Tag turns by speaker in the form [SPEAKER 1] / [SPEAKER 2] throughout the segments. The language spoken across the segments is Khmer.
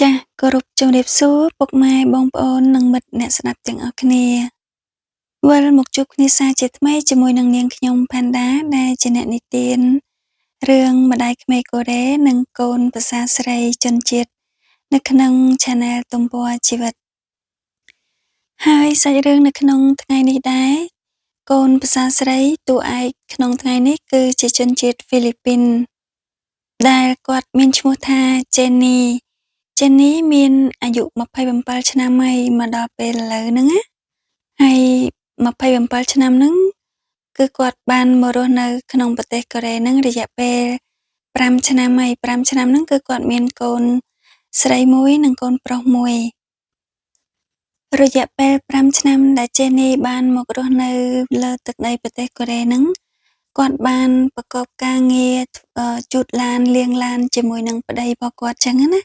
[SPEAKER 1] ចាសគោរពជំរាបសួរពុកម៉ែបងប្អូននិងមិត្តអ្នកស្ដាប់ទាំងអស់គ្នាវិលមកជួបគ្នាសារជាថ្មីជាមួយនឹងនាងខ្ញុំផាន់ដាដែលជាអ្នកនិទានរឿងម្ដាយក្មេកកូរ៉េនិងកូនប្រសាស្រីជនជាតិនៅក្នុង Channel ទំព័រជីវិតហើយសាច់រឿងនៅក្នុងថ្ងៃនេះដែរកូនប្រសាស្រីតួឯកក្នុងថ្ងៃនេះគឺជាជនជាតិហ្វីលីពីនដែលគាត់មានឈ្មោះថា Jenny មានអាយុ27ឆ្នាំហើយមកដល់ពេលឥឡូវហ្នឹងណាហើយ27ឆ្នាំហ្នឹងគឺគាត់បានមករស់នៅក្នុងប្រទេសកូរ៉េហ្នឹងរយៈពេល5ឆ្នាំហើយ5ឆ្នាំហ្នឹងគឺគាត់មានកូនស្រីមួយនិងកូនប្រុសមួយរយៈពេល5ឆ្នាំដែល Jenny បានមករស់នៅលើទឹកដីប្រទេសកូរ៉េហ្នឹងគាត់បានប្រកបការងារជូតឡានលាងឡានជាមួយនឹងប្តីរបស់គាត់ចឹងណា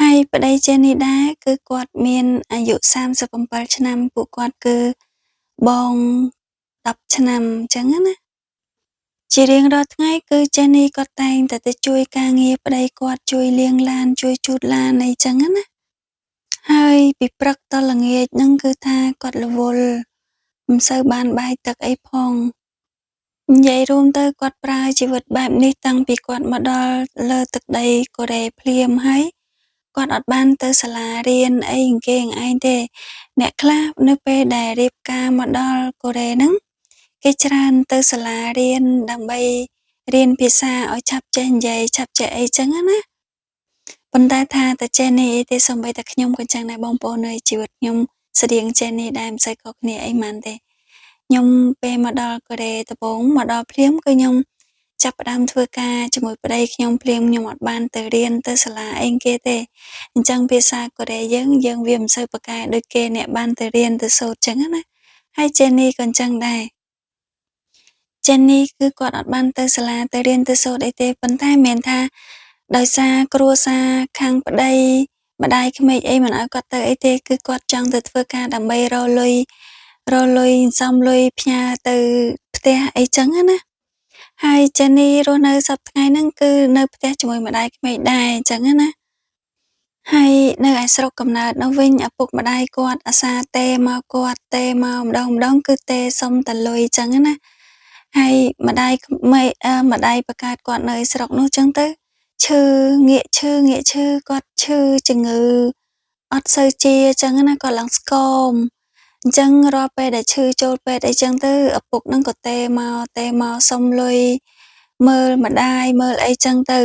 [SPEAKER 1] ហើយប្តី Jenny ដែរគឺគាត់មានអាយុ37ឆ្នាំពួកគាត់គឺបង10ឆ្នាំចឹងណាជារៀងរាល់ថ្ងៃគឺ Jenny គាត់តែងតែទៅជួយការងារប្តីគាត់ជួយលាងឡានជួយជូតឡានអីចឹងណាហើយពីព្រឹកដល់ល្ងាចហ្នឹងគឺថាគាត់រវល់មិនសូវបានបាយទឹកអីផងនិយាយរួមទៅគាត់ប្រើជីវិតបែបនេះតាំងពីគាត់មកដល់លើទឹកដីកូរ៉េភ្លាមហើយគាត់អត់បានទៅសាលារៀនអីគេឯងទេអ្នកខ្លះនៅពេលដែលរៀបការមកដល់កូរ៉េហ្នឹងគេច្រើនទៅសាលារៀនដើម្បីរៀនភាសាឲ្យឆាប់ចេះនិយាយឆាប់ចេះអីចឹងណាប៉ុន្តែថាតែ Jenny អីទេសូម្បីតែខ្ញុំក៏ចឹងដែរបងប្អូននៅជីវិតខ្ញុំស្តៀង Jenny ដែរមិនសូវខុសគ្នាអីហ្មងទេខ្ញុំពេលមកដល់កូរ៉េដំបូងមកដល់ភ្លាមគឺខ្ញុំចាប់ផ្ដើមធ្វើការជាមួយប្តីខ្ញុំភ្លាមខ្ញុំអត់បានទៅរៀនទៅសាលាអីគេទេអញ្ចឹងភាសាកូរ៉េយើងវាមិនសូវប្រកែកដូចគេអ្នកបានទៅរៀនទៅសូត្រចឹងណាហើយ Jenny ក៏អញ្ចឹងដែរ Jenny គឺគាត់អត់បានទៅសាលាទៅរៀនទៅសូត្រអីទេប៉ុន្តែមិនមែនថាដោយសារគ្រួសារខាងប្តីម្ដាយក្មេកអីមិនឲ្យគាត់ទៅអីទេគឺគាត់ចង់ទៅធ្វើការដើម្បីរកលុយសំលុយផ្ញើទៅផ្ទះអីចឹងណាហើយ Jenny រស់នៅសប្តាហ៍ហ្នឹងគឺនៅផ្ទះជាមួយម្ដាយក្មេកដែរចឹងណាហើយនៅឯស្រុកកំណើតនោះវិញឪពុកម្ដាយគាត់អាសាទេមកគាត់ទេមកម្ដងគឺទេសុំតែលុយចឹងណាហើយម្ដាយបង្កើតគាត់នៅស្រុកនោះចឹងទៅឈឺងាកឈឺគាត់ឈឺជំងឺអត់សូវជាចឹងណាគាត់ឡើងស្គមអញ្ចឹងរាល់ពេលដែលឈឺចូលពេទ្យអីចឹងទៅឪពុកនឹងក៏ទេមកសុំលុយមើលម្ដាយមើលអីចឹងទៅ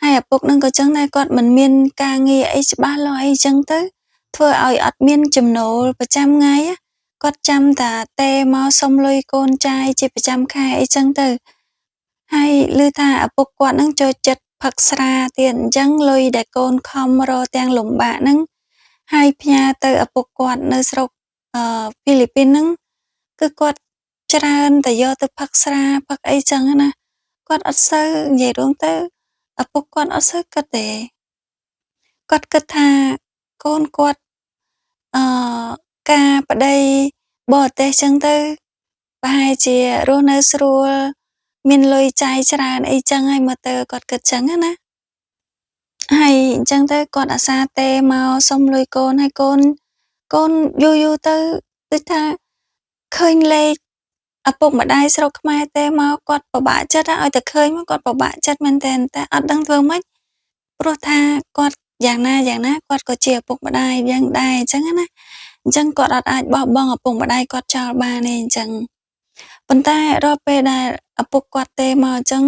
[SPEAKER 1] ហើយឪពុកនឹងក៏ចឹងដែរគាត់មិនមានការងារអីច្បាស់លាស់អីចឹងទៅធ្វើឲ្យអត់មានចំណូលប្រចាំថ្ងៃគាត់ចាំតែទេមកសុំលុយកូនចាយជាប្រចាំខែអីចឹងទៅហើយឮថាឪពុកគាត់នឹងចូលចិត្តផឹកស្រាទៀតអញ្ចឹងលុយដែលកូនខំរកទាំងលំបាកហ្នឹងហើយផ្ញើទៅឪពុកគាត់នៅស្រុកហ្វីលីពីនហ្នឹងគឺគាត់ច្រើនតែយកទៅផឹកស្រាផឹកអីចឹងណាគាត់អត់សូវនិយាយរួមទៅឪពុកគាត់អត់សូវគិតទេគាត់គិតថាកូនគាត់ការប្តីបរទេសចឹងទៅប្រហែលជារស់នៅស្រួលមានលុយចាយច្រើនអីចឹងហើយមើលទៅគាត់គិតចឹងណាហើយអញ្ចឹងទៅគាត់អាសាទេមកសុំលុយកូនហើយកូនយូរទៅដូចថាឃើញលេខឪពុកម្ដាយស្រុកខ្មែរទេមកគាត់ពិបាកចិត្តឲ្យតែឃើញមកគាត់ពិបាកចិត្តមែនទែនតែអត់ដឹងធ្វើម៉េចព្រោះថាគាត់យ៉ាងណាគាត់ក៏ជាឪពុកម្ដាយយ៉ាងដែរអញ្ចឹងណាអញ្ចឹងគាត់អត់អាចបោះបង់ឪពុកម្ដាយគាត់ចោលបានទេអញ្ចឹងប៉ុន្តែរាល់ពេលដែលឪពុកគាត់ទេមកអញ្ចឹង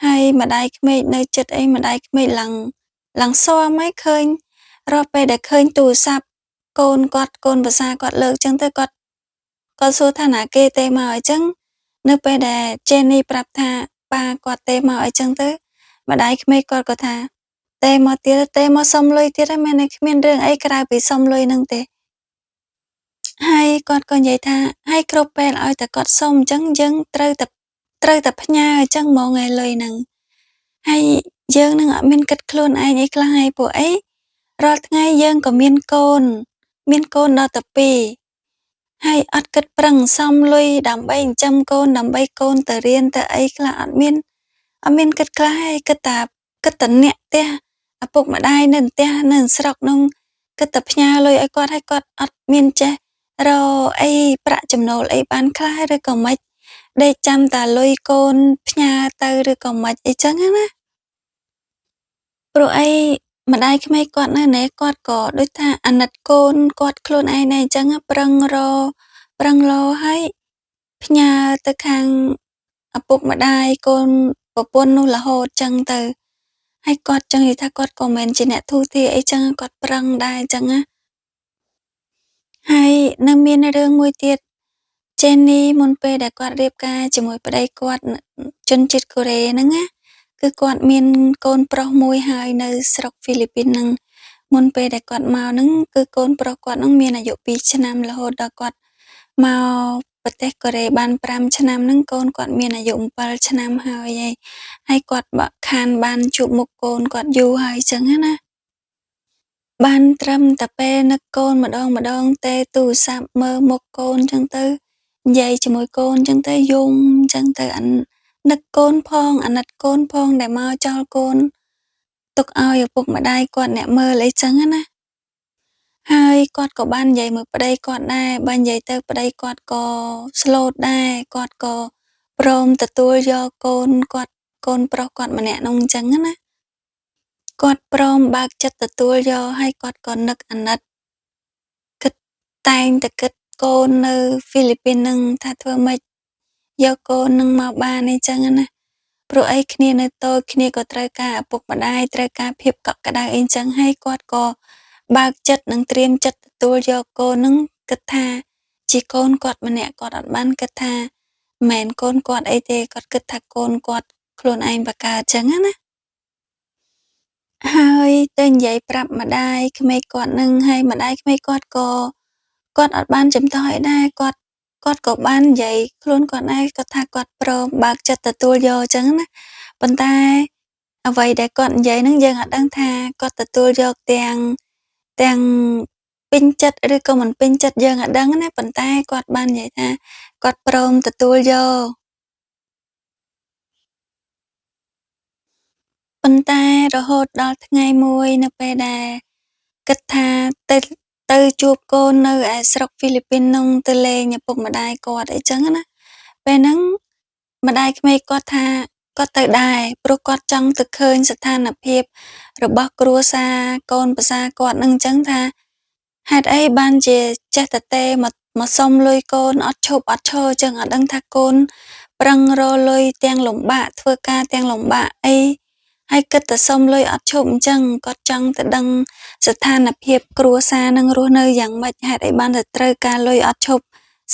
[SPEAKER 1] ហើយម្ដាយក្មេកនៅចិត្តអីម្ដាយក្មេកឡើងស៊ាំហើយឃើញរាល់ពេលដែលឃើញទូរស័ព្ទកូនប្រសាគាត់លើកអញ្ចឹងទៅគាត់សួរថាណាគេទេមកអញ្ចឹងនៅពេលដែល Jenny ប្រាប់ថាប៉ាគាត់ទេមកអីចឹងទៅម្ដាយក្មេកគាត់ក៏ថាទេមកទៀតទេមកសុំលុយទៀតហើយមែនទេគ្មានរឿងអីក្រៅពីសុំលុយហ្នឹងទេហើយគាត់ក៏និយាយថាហើយគ្រប់ពេលឲ្យតែគាត់សុំអញ្ចឹងយើងត្រូវតែផ្ញើអញ្ចឹងហ្មងឯលុយហ្នឹងហើយយើងនឹងអត់មានគិតខ្លួនឯងអីខ្លះហើយពួកអីរាល់ថ្ងៃយើងក៏មានកូនដល់តែ2ហើយអត់គិតប្រឹងសំលុយដើម្បីចិញ្ចឹមកូនដើម្បីកូនទៅរៀនទៅអីខ្លះអត់មានគិតខ្លះហើយគិតតែអ្នកផ្ទះឪ ពុកម្ដាយនៅផ្ទះនៅស្រុកនោះគិតតែផ្ញើលុយឲ្យគាត់ហើយគាត់អត់មានចេះរកអីប្រាក់ចំណូលអីបានខ្លះឬក៏មិនដេកចាំតែលុយកូនផ្ញើទៅឬក៏មិនអីចឹងណាព្រោះអីម្ដាយក្មេកគាត់នៅណែគាត់ក៏ដូចថាអាណិតកូនគាត់ខ្លួនឯងដែរអញ្ចឹងប្រឹងរហើយផ្ញើទៅខាងឪពុកម្ដាយកូនប្រពន្ធនោះរហូតចឹងទៅហើយគាត់ចឹងនិយាយថាគាត់ក៏មិនជាអ្នកធូរធារអីចឹងគាត់ប្រឹងដែរចឹងណាហើយនៅមានរឿងមួយទៀតចេននីមុនពេលដែលគាត់រៀបការជាមួយប្តីគាត់ជនជាតិកូរ៉េហ្នឹងណាគឺគាត់មានកូនប្រុសមួយហើយនៅស្រុកហ្វីលីពីនហ្នឹងមុនពេលដែលគាត់មកហ្នឹងគឺកូនប្រុសគាត់ហ្នឹងមានអាយុ2ឆ្នាំរហូតដល់គាត់មកប្រទេសកូរ៉េបាន5ឆ្នាំហ្នឹងកូនគាត់មានអាយុ7ឆ្នាំហើយគាត់ខានបានជួបមុខកូនគាត់យូរហើយចឹងណាបានត្រឹមតែពេលនឹកកូនម្ដងទេទូរស័ព្ទមើលមុខកូនចឹងទៅនិយាយជាមួយកូនចឹងទៅយំចឹងទៅនឹកកូនផងអាណិតកូនផងដែលមកចោលកូនទុកឲ្យឪពុកម្ដាយគាត់អ្នកមើលអីចឹងណាហើយគាត់ក៏បាននិយាយមួយប្តីគាត់ដែរបើនិយាយទៅប្តីគាត់ក៏ស្លូតដែរគាត់ក៏ព្រមទទួលយកកូនគាត់កូនប្រុសគាត់ម្នាក់នោះអញ្ចឹងណាគាត់ព្រមបើកចិត្តទទួលយកហើយគាត់ក៏នឹកអាណិតគិតតែងតែគិតកូននៅហ្វីលីពីននឹងថាធ្វើម៉េចយកកូននឹងមកបានអីចឹងណាព្រោះអីគ្នានៅតូចគ្នាក៏ត្រូវការឪពុកម្ដាយត្រូវការភាពកក់ក្ដៅអីចឹងហើយគាត់ក៏បើកចិត្តនិងត្រៀមចិត្តទទួលយកកូននឹងគិតថាជាកូនគាត់ម្នាក់គាត់អត់បានគិតថាម៉ែនកូនគាត់អីទេគាត់គិតថាកូនគាត់ខ្លួនឯងបង្កើតចឹងណាហើយទៅនិយាយប្រាប់ម្ដាយក្មេកគាត់នឹងហើយម្ដាយក្មេកគាត់ក៏គាត់អត់បានចំទាស់អីដែរគាត់ក៏បាននិយាយខ្លួនគាត់ឯងគាត់ថាគាត់ព្រមបើកចិត្តទទួលយកអញ្ចឹងណាប៉ុន្តែអ្វីដែលគាត់និយាយហ្នឹងយើងអត់ដឹងថាគាត់ទទួលយកទាំងពេញចិត្តឬក៏មិនពេញចិត្តយើងអត់ដឹងណាប៉ុន្តែគាត់បាននិយាយថាគាត់ព្រមទទួលយកប៉ុន្តែរហូតដល់ថ្ងៃមួយនៅពេលដែលគិតថាទៅជួបកូននៅឯស្រុកហ្វីលីពីននោះទៅលេងឪពុកម្ដាយគាត់អីចឹងណាពេលហ្នឹងម្ដាយក្មេកគាត់ថាគាត់ទៅដែរព្រោះគាត់ចង់ទៅឃើញស្ថានភាពរបស់គ្រួសារកូនប្រសារគាត់នឹងចឹងថាហេតុអីបានជាចេះតែទេមកសុំលុយកូនអត់ឈប់អត់ឈរចឹងអត់ដឹងថាកូនប្រឹងរកលុយទាំងលំបាកធ្វើការទាំងលំបាកអីហើយគិតតែសុំលុយអត់ឈប់អញ្ចឹងគាត់ចង់ទៅដឹងស្ថានភាពគ្រួសារនឹងរស់នៅយ៉ាងម៉េចហេតុអីបានទៅត្រូវការលុយអត់ឈប់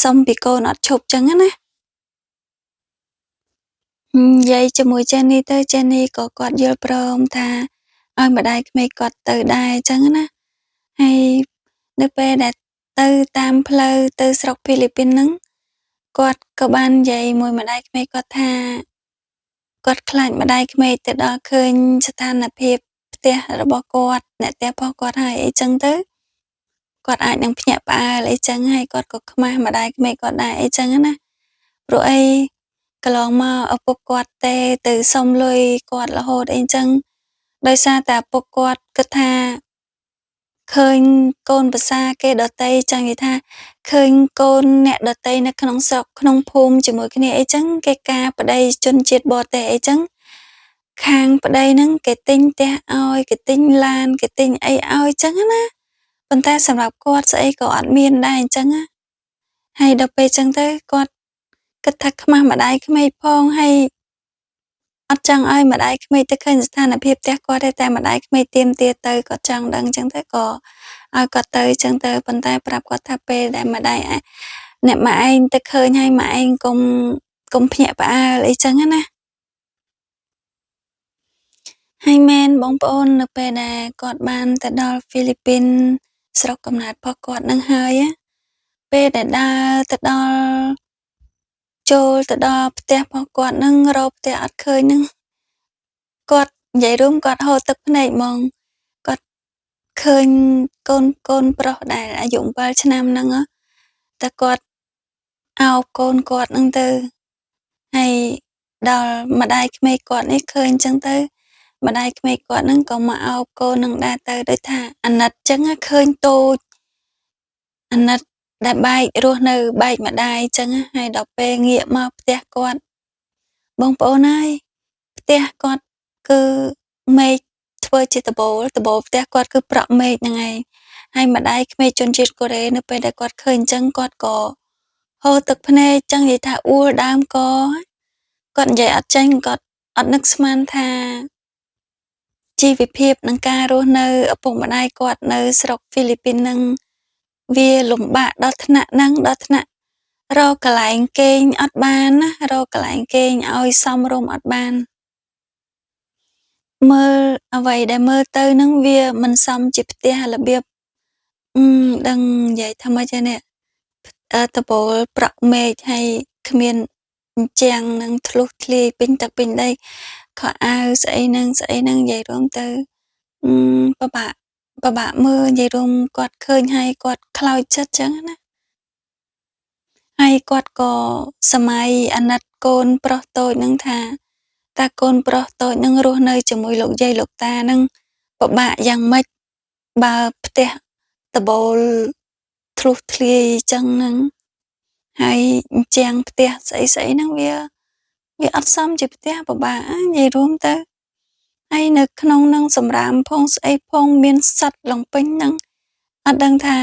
[SPEAKER 1] សុំពីកូនអត់ឈប់ចឹងណានិយាយជាមួយចេននីទៅចេននីក៏គាត់យល់ព្រមថាឲ្យម្ដាយក្មេកគាត់ទៅដែរចឹងណាហើយនៅពេលដែលទៅតាមផ្លូវទៅស្រុកហ្វីលីពីនហ្នឹងគាត់ក៏បាននិយាយមួយម្ដាយក្មេកគាត់ថាគាត់ខ្លាចម្ដាយក្មេកទៅដល់ឃើញស្ថានភាពផ្ទះរបស់គាត់អ្នកផ្ទះរបស់គាត់ហើយអីចឹងទៅគាត់អាចនឹងភ្ញាក់ផ្អើលអីចឹងហើយគាត់ក៏ខ្មាស់ម្ដាយក្មេកគាត់ដែរអីចឹងណាព្រោះអីកន្លងមកឪពុកគាត់ទេទៅសុំលុយគាត់រហូតអីចឹងដោយសារតែឪពុកគាត់គិតថាឃើញកូនប្រសារគេដទៃចង់និយាយថាឃើញកូនអ្នកដទៃនៅក្នុងស្រុកក្នុងភូមិជាមួយគ្នាអីចឹងគេការប្តីជនជាតិបរទេសអីចឹងខាងប្តីហ្នឹងគេទិញផ្ទះឲ្យគេទិញឡានគេទិញអីឲ្យចឹងណាប៉ុន្តែសម្រាប់គាត់ស្អីក៏អត់មានដែរអញ្ចឹងណាហើយដល់ពេលចឹងទៅគាត់គិតថាខ្មាស់ម្ដាយក្មេកផងហើយអត់ចង់ឲ្យម្ដាយក្មេកទៅឃើញស្ថានភាពផ្ទះគាត់ទេតែម្ដាយក្មេកទាមទារទៅគាត់ចង់ដឹងចឹងទៅក៏ឲ្យគាត់ទៅចឹងទៅប៉ុន្តែប្រាប់គាត់ថាពេលដែលម្ដាយអ្នកម៉ាក់ឯងទៅឃើញហើយម៉ាក់ឯងកុំភ្ញាក់ផ្អើលអីចឹងណាហើយមែនបងប្អូននៅពេលដែលគាត់បានទៅដល់ហ្វីលីពីនស្រុកកំណើតរបស់គាត់នឹងហើយពេលដែលដើរទៅដល់ចូលទៅដល់ផ្ទះរបស់គាត់នឹងរកផ្ទះអត់ឃើញនឹងគាត់និយាយរួមគាត់ហូរទឹកភ្នែកហ្មងគាត់ឃើញកូនប្រុសដែលអាយុ7ឆ្នាំហ្នឹងតែគាត់អោបកូនគាត់ហ្នឹងទៅហើយដល់ម្ដាយក្មេកគាត់នេះឃើញចឹងទៅ ម្ដាយក្មេកគាត់ហ្នឹងក៏មកអោបកូននឹងដែរទៅដូចថាអាណិតចឹងឃើញតូចអាណិតដែលបែករស់នៅបែកម្ដាយចឹងហើយដល់ពេលងាកមកផ្ទះគាត់បងប្អូនអើយផ្ទះគាត់គឺមេឃធ្វើជាដបូលផ្ទះគាត់គឺប្រក់មេឃហ្នឹងឯងហើយម្ដាយក្មេកជនជាតិកូរ៉េនៅពេលដែលគាត់ឃើញអញ្ចឹងគាត់ក៏ហូរទឹកភ្នែកចឹងនិយាយថាអួលដើមកគាត់និយាយអត់ចេញគាត់អត់នឹកស្មានថាជីវភាពនិងការរស់នៅឪពុកម្ដាយគាត់នៅស្រុកហ្វីលីពីនហ្នឹងវាលំបាកដល់ថ្នាក់ហ្នឹងដល់ថ្នាក់រកកន្លែងគេងអត់បានណារកកន្លែងគេងឲ្យសមរម្យអត់បានមើលអ្វីដែលមើលទៅហ្នឹងវាមិនសមជាផ្ទះរបៀបដឹងនិយាយថាម៉េចទេនេះដបូលប្រក់មេឃហើយគ្មានអញ្ចាំងនឹងធ្លុះធ្លាយពេញទឹកពេញដីខោអាវស្អីហ្នឹងនិយាយរួមទៅពិបាកមើលនិយាយរួមគាត់ឃើញហើយគាត់ខ្លោចចិត្តចឹងណាហើយគាត់ក៏សម័យអាណិតកូនប្រុសតូចហ្នឹងថាតើកូនប្រុសតូចហ្នឹងរស់នៅជាមួយលោកយាយលោកតាហ្នឹងពិបាកយ៉ាងម៉េចបើផ្ទះដបូលធ្លុះធ្លាយចឹងហ្នឹងហើយអញ្ចាំងផ្ទះស្អីហ្នឹងវាអត់សមជាផ្ទះពិបាកនិយាយរួមទៅហើយនៅក្នុងហ្នឹងសម្រាមផងស្អីផងមានសត្វឡើងពេញហ្នឹងអត់ដឹងថា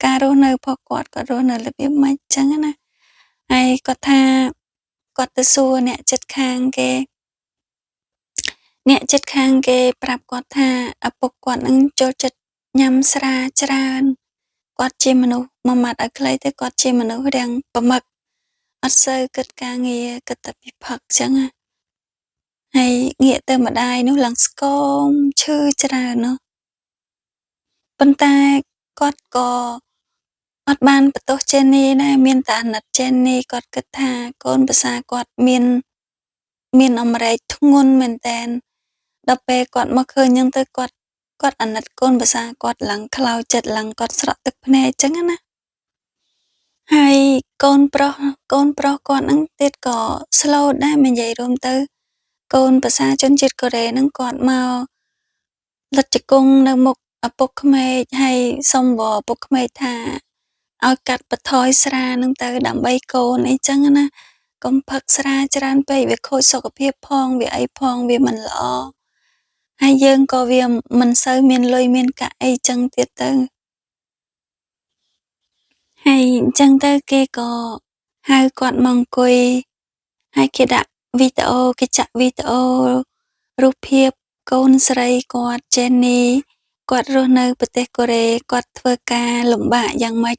[SPEAKER 1] ការរស់នៅរបស់គាត់រស់នៅរបៀបម៉េចចឹងណាហើយគាត់ថាគាត់ទៅសួរអ្នកជិតខាងគេប្រាប់គាត់ថាឪពុកគាត់នឹងចូលចិត្តញ៉ាំស្រាច្រើនគាត់ជាមនុស្សមួយម៉ាត់ឲ្យខ្លីទៅគាត់ជាមនុស្សរាំងប្រមឹកអត់សូវគិតការងារគិតតែពិភពចឹងណាហើយងាកទៅម្ដាយនោះឡើងស្គមឈឺច្រើននោះប៉ុន្តែគាត់ក៏អត់បានបន្ទោសចេននីដែរមានតែអាណិតចេននីគាត់គិតថាកូនប្រសាគាត់មានអំរែកធ្ងន់មែនតែនដល់ពេលគាត់មកឃើញហ្នឹងទៅគាត់អាណិតកូនប្រសាគាត់ឡើងខ្លោចចិត្តឡើងគាត់ស្រក់ទឹកភ្នែកចឹងណាហើយកូនប្រុសគាត់ហ្នឹងទៀតក៏ស្លូតដែរនិយាយរួមទៅកូនប្រសាជនជាតិកូរ៉េហ្នឹងគាត់មកលិតជង្គង់នៅមុខឪពុកក្មេកហើយសុំវល់ឪពុកក្មេកថាឲ្យកាត់បន្ថយស្រាហ្នឹងទៅដើម្បីកូនអីចឹងណាកុំផឹកស្រាច្រើនពេកវាខូចសុខភាពផងវាអីផងវាមិនល្អហើយយើងក៏វាមិនសូវមានលុយមានកាក់អីចឹងទៀតទៅហើយអញ្ចឹងទៅគេក៏ហៅគាត់មកអង្គុយហើយគេដាក់វីដេអូគេចាក់វីដេអូរូបភាពកូនស្រីគាត់ចេននីគាត់រស់នៅប្រទេសកូរ៉េគាត់ធ្វើការលំបាកយ៉ាងម៉េច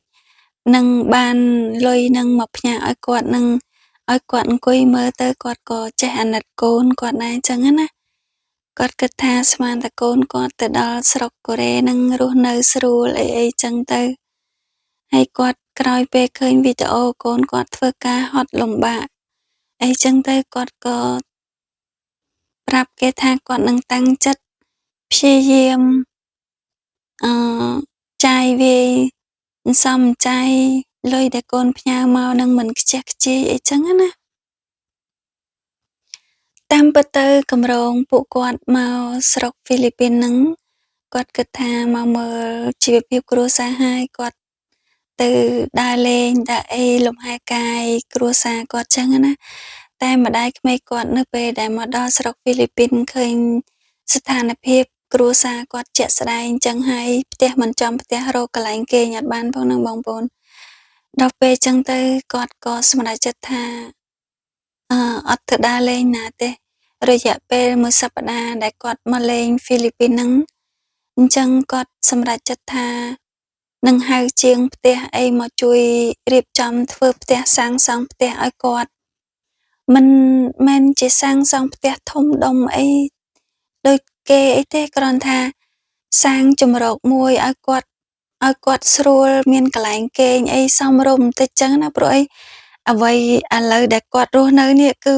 [SPEAKER 1] នឹងបានលុយនឹងមកផ្ញើឲ្យគាត់នឹងឲ្យគាត់អង្គុយមើលទៅគាត់ក៏ចេះអាណិតកូនគាត់ដែរអញ្ចឹងណាគាត់គិតថាស្មានតែកូនគាត់ទៅដល់ស្រុកកូរ៉េនឹងរស់នៅស្រួលអីចឹងទៅហើយគាត់ក្រោយពេលឃើញវីដេអូកូនគាត់ធ្វើការហត់លំបាកអីចឹងទៅគាត់ក៏ប្រាប់គេថាគាត់នឹងតាំងចិត្តព្យាយាមចាយវាយសំចៃលុយដែលកូនផ្ញើមកនឹងមិនខ្ជះខ្ជាយអីចឹងណាតាមពិតទៅកម្រងពួកគាត់មកស្រុកហ្វីលីពីនហ្នឹងគាត់គិតថាមកមើលជីវភាពគ្រួសារហើយគាត់ទៅដើរលេងដើរអីលំហែកាយគ្រួសារគាត់ចឹងណាតែម្ដាយក្មេកគាត់នៅពេលដែលមកដល់ស្រុកហ្វីលីពីនឃើញស្ថានភាពគ្រួសារគាត់ជាក់ស្ដែងចឹងហើយផ្ទះមិនចំផ្ទះរកកន្លែងគេងអត់បានផងហ្នឹងបងប្អូនដល់ពេលចឹងទៅគាត់ក៏សម្រេចចិត្តថាអត់ទៅដើរលេងណាទេរយៈពេលមួយសប្តាហ៍ដែលគាត់មកលេងហ្វីលីពីនហ្នឹងអញ្ចឹងគាត់សម្រេចចិត្តថានឹងហៅជាងផ្ទះអីមកជួយរៀបចំធ្វើផ្ទះសាងសង់ផ្ទះឲ្យគាត់មិនមែនជាសាងសង់ផ្ទះធំដុំអីដូចគេអីទេគ្រាន់ថាសាងជំរកមួយឲ្យគាត់ស្រួលមានកន្លែងគេងអីសមរម្យបន្តិចចឹងណាព្រោះអីអ្វីឥឡូវដែលគាត់រស់នៅនេះគឺ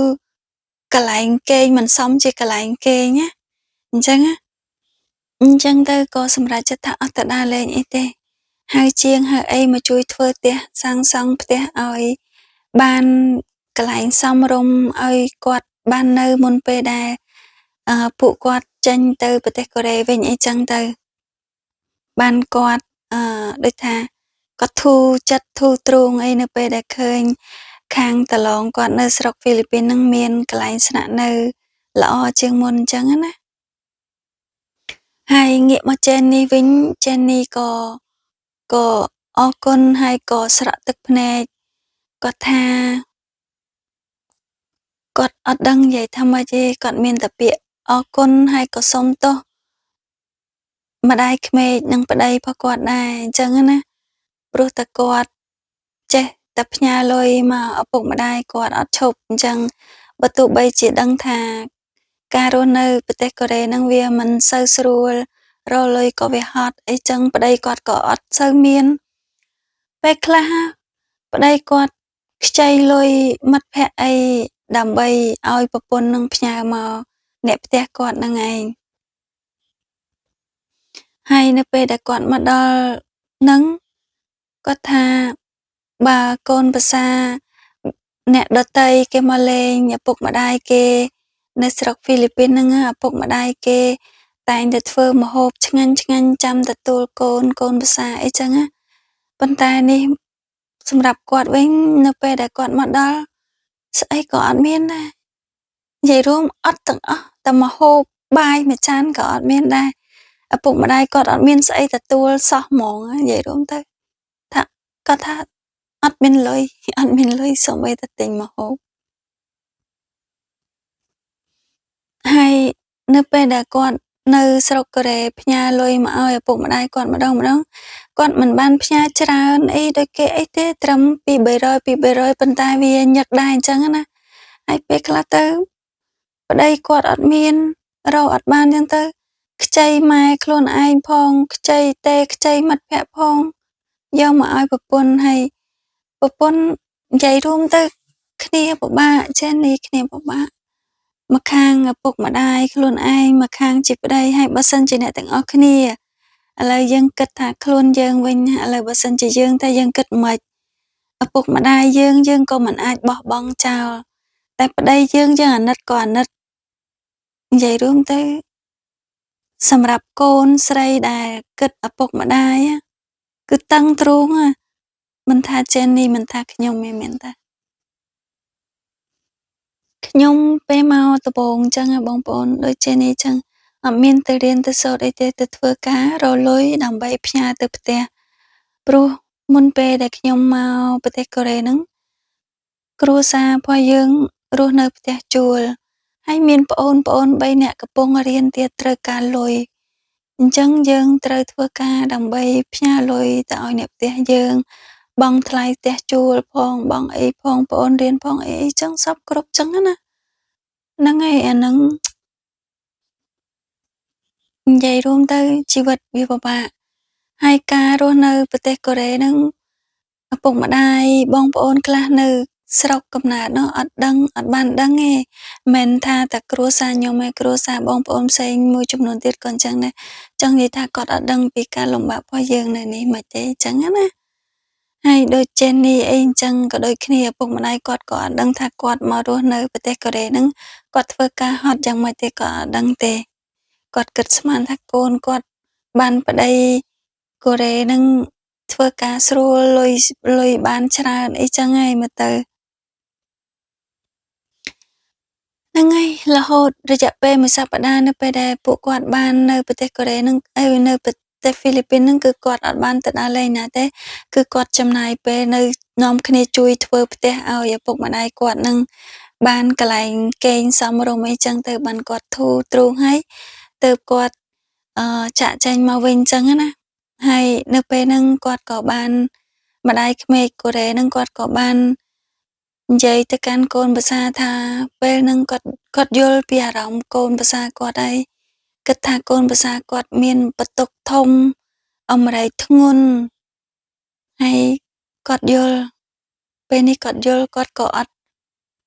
[SPEAKER 1] កន្លែងគេងមិនសមជាកន្លែងគេងណាអញ្ចឹងទៅក៏សម្រេចចិត្តថាអត់ទៅដើរលេងអីទេហៅជាងហៅអីមកជួយធ្វើផ្ទះសាងសង់ផ្ទះឲ្យបានកន្លែងសមរម្យឲ្យគាត់បាននៅមុនពេលដែល ពួកគាត់ចេញទៅប្រទេសកូរ៉េវិញអីចឹងទៅបានគាត់ដូចថាគាត់ធូរចិត្តធូរទ្រូងអីនៅពេលដែលឃើញខាងតាឡងគាត់នៅស្រុកហ្វីលីពីនហ្នឹងមានកន្លែងស្នាក់នៅល្អជាងមុនអញ្ចឹងណាហើយងាកមកចេននេះវិញចេននេះក៏អរគុណហើយក៏ស្រក់ទឹកភ្នែកគាត់ថាគាត់អត់ដឹងនិយាយថាម៉េចទេគាត់មានតែពាក្យអរគុណហើយក៏សុំទោសម្ដាយក្មេកនិងប្តីរបស់គាត់ដែរអញ្ចឹងណាព្រោះតែគាត់ចេះតែផ្ញើលុយមកឪពុកម្ដាយគាត់អត់ឈប់អញ្ចឹងបើទោះបីជាដឹងថាការរស់នៅប្រទេសកូរ៉េហ្នឹងវាមិនសូវស្រួលរកលុយក៏វាហត់អីចឹងប្តីគាត់ក៏អត់សូវមានពេលខ្លះប្តីគាត់ខ្ចីលុយមិត្តភក្តិអីដើម្បីឲ្យប្រពន្ធនឹងផ្ញើមកអ្នកផ្ទះគាត់ហ្នឹងឯងហើយនៅពេលដែលគាត់មកដល់ហ្នឹងគាត់ថាបើកូនប្រសាអ្នកដតីគេមកលេងឪពុកម្ដាយគេនៅស្រុកហ្វីលីពីនហ្នឹងឪពុកម្ដាយគេតែងតែធ្វើម្ហូបឆ្ងាញ់ចាំទទួលកូនប្រសាអីចឹងណាប៉ុន្តែនេះសម្រាប់គាត់វិញនៅពេលដែលគាត់មកដល់ស្អីក៏អត់មានដែរនិយាយរួមអត់ទាំងអស់តែម្ហូបបាយមួយចានក៏អត់មានដែរឪពុកម្ដាយគាត់អត់មានស្អីទទួលសោះហ្មងនិយាយរួមទៅថាគាត់ថាអត់មានលុយសូម្បីតែទិញម្ហូបហើយនៅពេលដែលគាត់នៅស្រុកកូរ៉េផ្ញើលុយមកឲ្យឪពុកម្ដាយគាត់ម្ដងគាត់មិនបានផ្ញើច្រើនអីដូចគេអីទេត្រឹម200-300ប៉ុន្តែវាញឹកដែរអញ្ចឹងណាហើយពេលខ្លះទៅប្ដីគាត់អត់មានរកអត់បានអញ្ចឹងទៅខ្ចីម៉ែខ្លួនឯងផងខ្ចីទេខ្ចីមិត្តភក្តិផងយកមកឲ្យប្រពន្ធហើយប្រពន្ធនិយាយរួមទៅគ្នាពិបាកចេះនេះគ្នាពិបាកមកខាងឪពុកម្ដាយខ្លួនឯងមកខាងជាប្ដីហើយបើសិនជាអ្នកទាំងអស់គ្នាឥឡូវយើងគិតថាខ្លួនយើងវិញណាឥឡូវបើសិនជាយើងតែយើងគិតមិនឪពុកម្ដាយយើងក៏មិនអាចបោះបង់ចោលតែប្ដីយើងអាណិតក៏អាណិតនិយាយរួមទៅសម្រាប់កូនស្រីដែលគិតឪពុកម្ដាយគឺតឹងទ្រូងមិនថាចេននេះមិនថាខ្ញុំទេមែនតាខ្ញុំពេលមកដំបូងអញ្ចឹងបងប្អូនដូចចេននេះអញ្ចឹងអត់មានទៅរៀនទៅសូត្រអីទេទៅធ្វើការរកលុយដើម្បីផ្ញើទៅផ្ទះព្រោះមុនពេលដែលខ្ញុំមកប្រទេសកូរ៉េហ្នឹងគ្រួសាររបស់យើងរស់នៅផ្ទះជួលហើយមានប្អូន3នាក់កំពុងរៀនទៀតត្រូវការលុយអញ្ចឹងយើងត្រូវធ្វើការដើម្បីផ្ញើលុយទៅឲ្យអ្នកផ្ទះយើងបង់ថ្លៃផ្ទះជួលផងបង់អីផងប្អូនរៀនផងអីចឹងសពគ្រប់ចឹងណាហ្នឹងហើយអាហ្នឹងនិយាយរួមទៅជីវិតវាពិបាកហើយការរស់នៅប្រទេសកូរ៉េហ្នឹងឪពុកម្ដាយបងប្អូនខ្លះនៅស្រុកកំណើតនោះអត់បានដឹងទេមិនថាតែគ្រួសារខ្ញុំឯងគ្រួសារបងប្អូនផ្សេងមួយចំនួនទៀតក៏អញ្ចឹងដែរចង់និយាយថាគាត់អត់ដឹងពីការលំបាករបស់យើងនៅនេះមិនទេអញ្ចឹងណាហើយដូចចេននេះអីអញ្ចឹងក៏ដូចគ្នាឪពុកម្ដាយគាត់ក៏អត់ដឹងថាគាត់មករស់នៅប្រទេសកូរ៉េហ្នឹងគាត់ធ្វើការហត់យ៉ាងម៉េចទេក៏អត់ដឹងទេគាត់គិតស្មានថាកូនគាត់បានប្ដីកូរ៉េហ្នឹងធ្វើការស្រួលលុយបានច្រើនអីចឹងហើយមើលទៅហ្នឹងហើយរហូតរយៈពេលមួយសប្តាហ៍នៅពេលដែលពួកគាត់បាននៅប្រទេសកូរ៉េហ្នឹងនៅប្រទេសហ្វីលីពីនហ្នឹងគឺគាត់អត់បានទៅដើរលេងណាទេគឺគាត់ចំណាយពេលនៅនាំគ្នាជួយធ្វើផ្ទះឲ្យឪពុកម្ដាយគាត់ហ្នឹងបានកន្លែងគេងសមរម្យអីចឹងទៅបានគាត់ធូរទ្រូងហើយទើបគាត់ចាក់ចែងមកវិញចឹងណាហើយនៅពេលហ្នឹងគាត់ក៏បានម្ដាយក្មេកកូរ៉េហ្នឹងគាត់ក៏បាននិយាយទៅកាន់កូនប្រសាថាពេលហ្នឹងគាត់យល់ពីអារម្មណ៍កូនប្រសាគាត់ហើយគិតថាកូនប្រសាគាត់មានបន្ទុកធំអម្រែកធ្ងន់ហើយគាត់យល់ពេលនេះគាត់យល់គាត់ក៏អត់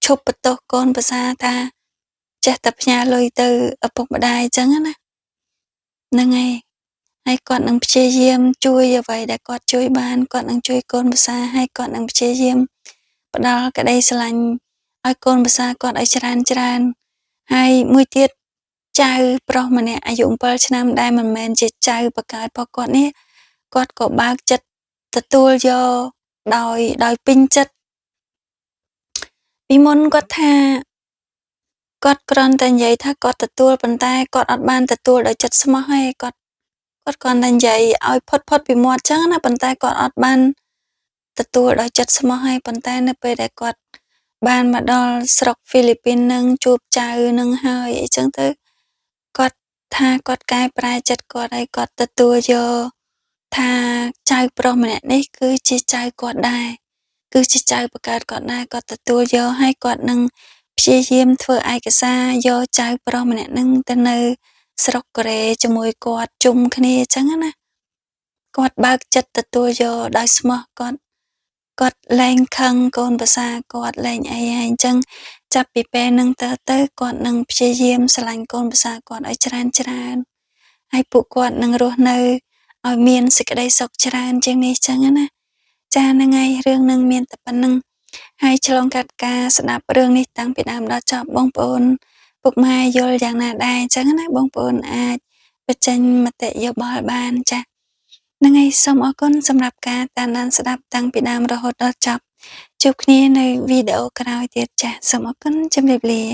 [SPEAKER 1] ឈប់បន្ទោសកូនប្រសាថាចេះតែផ្ញើលុយទៅឪពុកម្ដាយអញ្ចឹងណាហ្នឹងហើយគាត់នឹងព្យាយាមជួយអ្វីដែលគាត់ជួយបានគាត់នឹងជួយកូនប្រសាហើយគាត់នឹងព្យាយាមផ្ដល់ក្ដីស្រឡាញ់ឲ្យកូនប្រសាគាត់ឲ្យច្រើនហើយមួយទៀត ចៅប្រុសម្នាក់អាយុ7ឆ្នាំដែលមិនមែនជាចៅបង្កើតរបស់គាត់នេះគាត់ក៏បើកចិត្តទទួលយកដោយពេញចិត្តពីមុនគាត់ថាគាត់គ្រាន់តែនិយាយថាគាត់ទទួលប៉ុន្តែគាត់អត់បានទទួលដោយចិត្តស្មោះទេគាត់គ្រាន់តែនិយាយឲ្យផុតពីមាត់ចឹងណាប៉ុន្តែគាត់អត់បានទទួលដោយចិត្តស្មោះទេប៉ុន្តែនៅពេលដែលគាត់បានមកដល់ស្រុកហ្វីលីពីននឹងជួបចៅនឹងហើយអីចឹងទៅគាត់ថាគាត់កែប្រែចិត្តគាត់ហើយគាត់ទទួលយកថាចៅប្រុសម្នាក់នេះគឺជាចៅគាត់ដែរគឺជាចៅបង្កើតគាត់ដែរគាត់ទទួលយកហើយគាត់នឹងព្យាយាមធ្វើឯកសារយកចៅប្រុសម្នាក់នឹងទៅនៅស្រុកកូរ៉េជាមួយគាត់ជុំគ្នាអញ្ចឹងណាគាត់បើកចិត្តទទួលយកដោយស្មោះគាត់លែងខឹងកូនប្រសាគាត់លែងអីហើយអញ្ចឹងចាប់ពីពេលហ្នឹងទៅគាត់នឹងព្យាយាមស្រឡាញ់កូនប្រសាគាត់ឲ្យច្រើនហើយពួកគាត់នឹងរស់នៅឲ្យមានសេចក្តីសុខច្រើនជាងនេះអញ្ចឹងណាចាហ្នឹងហើយរឿងនឹងមានតែប៉ុណ្្នឹងហើយឆ្លងកាត់ការស្ដាប់រឿងនេះតាំងពីដើមដល់ចប់បងប្អូនពុកម៉ែយល់យ៉ាងណាដែរអញ្ចឹងណាបងប្អូនអាចបញ្ចេញមតិយោបល់បានចាហ្នឹងហើយសូមអរគុណសម្រាប់ការតាមដានស្ដាប់តាំងពីដើមរហូតដល់ចប់ជួបគ្នានៅវីដេអូក្រោយទៀតចាសូមអរគុណជម្រាបលា